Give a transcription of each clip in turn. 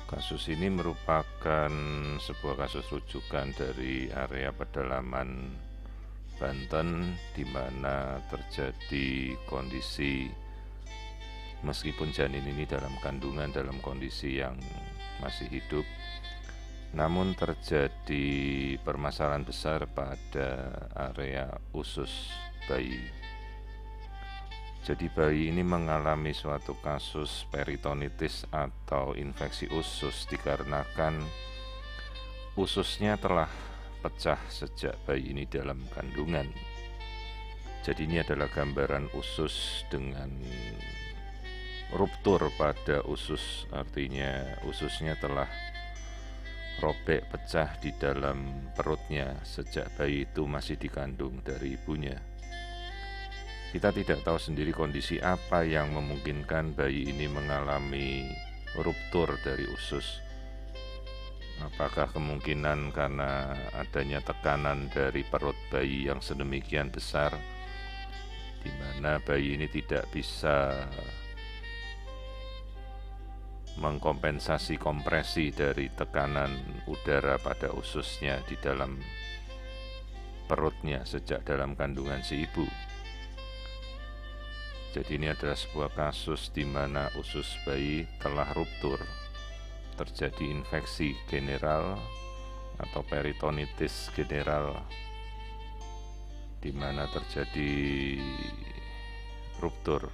Kasus ini merupakan sebuah kasus rujukan dari area pedalaman Banten, di mana terjadi kondisi meskipun janin ini dalam kandungan dalam kondisi yang masih hidup, namun terjadi permasalahan besar pada area usus bayi. Jadi bayi ini mengalami suatu kasus peritonitis atau infeksi usus dikarenakan ususnya telah pecah sejak bayi ini dalam kandungan. Jadi ini adalah gambaran usus dengan ruptur pada usus, artinya ususnya telah robek pecah di dalam perutnya sejak bayi itu masih dikandung dari ibunya. Kita tidak tahu sendiri kondisi apa yang memungkinkan bayi ini mengalami ruptur dari usus. Apakah kemungkinan karena adanya tekanan dari perut bayi yang sedemikian besar, di mana bayi ini tidak bisa mengkompensasi kompresi dari tekanan udara pada ususnya di dalam perutnya sejak dalam kandungan si ibu. Jadi ini adalah sebuah kasus di mana usus bayi telah ruptur, terjadi infeksi general atau peritonitis general, di mana terjadi ruptur.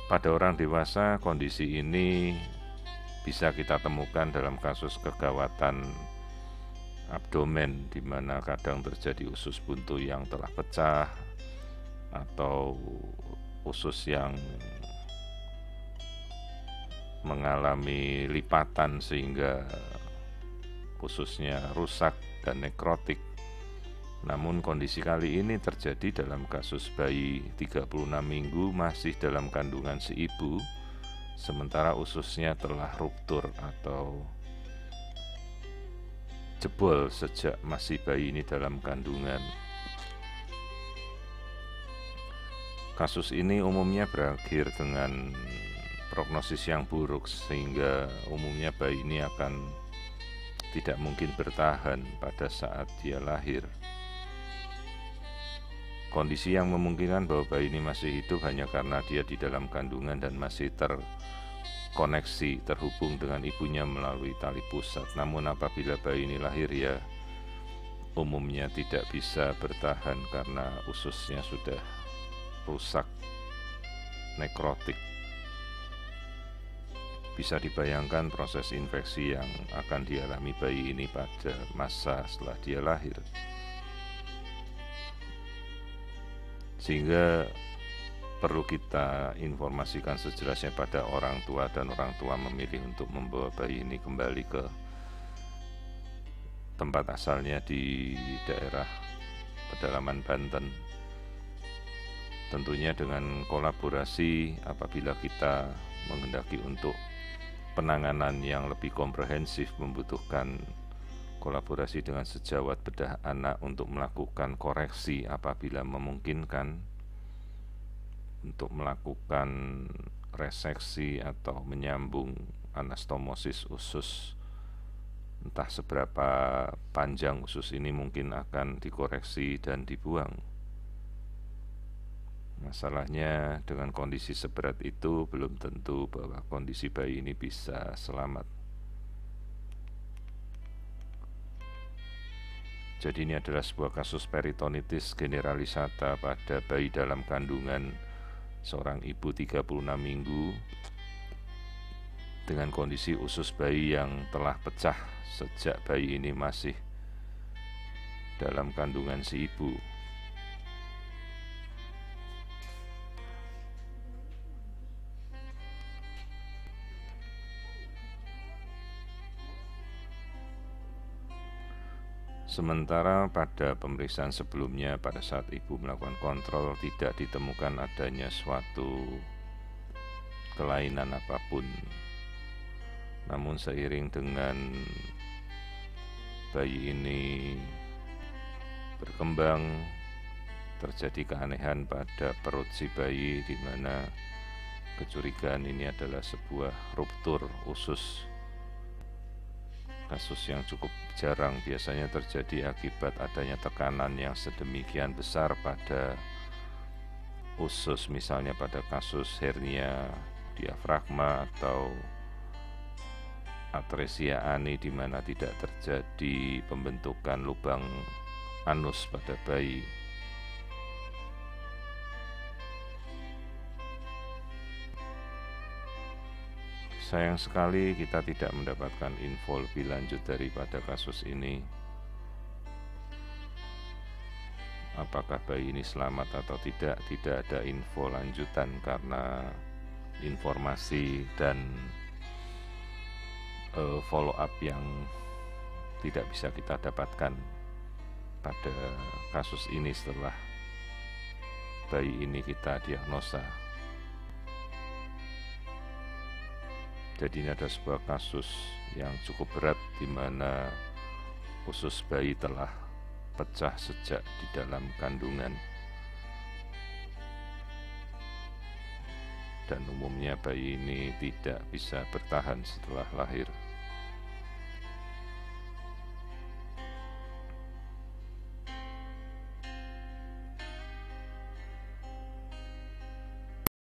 Pada orang dewasa, kondisi ini bisa kita temukan dalam kasus kegawatan abdomen, di mana kadang terjadi usus buntu yang telah pecah atau usus yang mengalami lipatan sehingga ususnya rusak dan nekrotik. Namun kondisi kali ini terjadi dalam kasus bayi 36 minggu masih dalam kandungan si ibu, sementara ususnya telah ruptur atau jebol sejak masih bayi ini dalam kandungan. Kasus ini umumnya berakhir dengan prognosis yang buruk, sehingga umumnya bayi ini akan tidak mungkin bertahan pada saat dia lahir. Kondisi yang memungkinkan bahwa bayi ini masih hidup hanya karena dia di dalam kandungan dan masih terkoneksi, terhubung dengan ibunya melalui tali pusat. Namun apabila bayi ini lahir, ya umumnya tidak bisa bertahan karena ususnya sudah rusak, nekrotik. Bisa dibayangkan proses infeksi yang akan dialami bayi ini pada masa setelah dia lahir. Sehingga perlu kita informasikan sejelasnya pada orang tua, dan orang tua memilih untuk membawa bayi ini kembali ke tempat asalnya di daerah pedalaman Banten. Tentunya dengan kolaborasi apabila kita menghendaki untuk penanganan yang lebih komprehensif, membutuhkan kolaborasi dengan sejawat bedah anak untuk melakukan koreksi apabila memungkinkan, untuk melakukan reseksi atau menyambung anastomosis usus. Entah seberapa panjang usus ini mungkin akan dikoreksi dan dibuang. Masalahnya dengan kondisi seberat itu belum tentu bahwa kondisi bayi ini bisa selamat. Jadi ini adalah sebuah kasus peritonitis generalisata pada bayi dalam kandungan seorang ibu 36 minggu dengan kondisi usus bayi yang telah pecah sejak bayi ini masih dalam kandungan si ibu. Sementara pada pemeriksaan sebelumnya pada saat ibu melakukan kontrol tidak ditemukan adanya suatu kelainan apapun. Namun seiring dengan bayi ini berkembang, terjadi keanehan pada perut si bayi, di mana kecurigaan ini adalah sebuah ruptur usus. Kasus yang cukup jarang biasanya terjadi akibat adanya tekanan yang sedemikian besar pada usus, misalnya pada kasus hernia diafragma atau atresia ani, di mana tidak terjadi pembentukan lubang anus pada bayi. Sayang sekali kita tidak mendapatkan info lebih lanjut daripada kasus ini. Apakah bayi ini selamat atau tidak ada info lanjutan karena informasi dan follow up yang tidak bisa kita dapatkan pada kasus ini setelah bayi ini kita diagnosa. Jadi ini ada sebuah kasus yang cukup berat di mana usus bayi telah pecah sejak di dalam kandungan. Dan umumnya bayi ini tidak bisa bertahan setelah lahir.